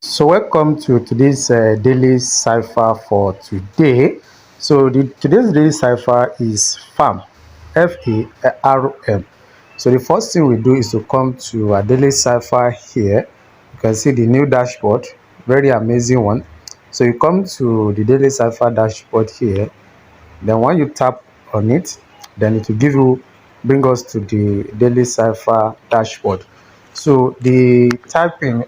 So welcome to today's daily cipher for today. Today's daily cipher is farm, FARM. So the first thing we do is to come to our daily cipher here. You can see the new dashboard, very amazing one. So you come to the daily cipher dashboard here. Then when you tap on it, then it will bring us to the daily cipher dashboard. So the typing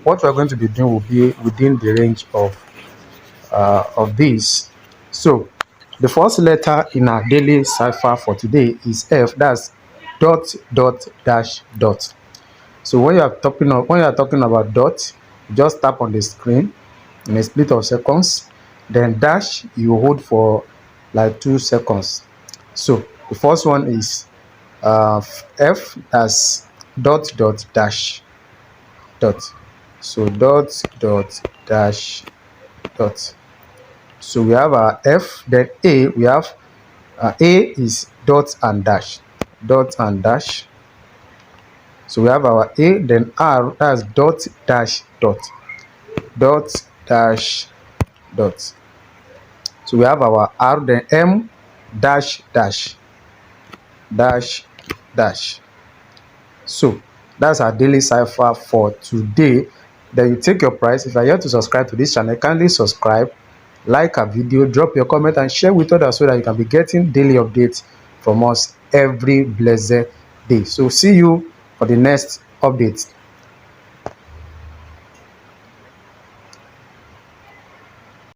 what we're going to be doing will be within the range of these. So the first letter in our daily cipher for today is F. That's dot dot dash dot. So when you are talking about dot, just tap on the screen in a split of seconds. Then dash you hold for like 2 seconds. So the first one is F, as dot dot dash dot. So dot dot dash dot. So we have our F. Then A, we have A is dot and dash, dot and dash. So we have our A. Then R, that's dot dash dot, dot dash dot. So we have our R. Then M, dash dash, dash dash. So that's our daily cipher for today. Then you take your price. If you are yet to subscribe to this channel, kindly subscribe, like our video, drop your comment and share with others so that you can be getting daily updates from us every blessed day. So see you for the next update.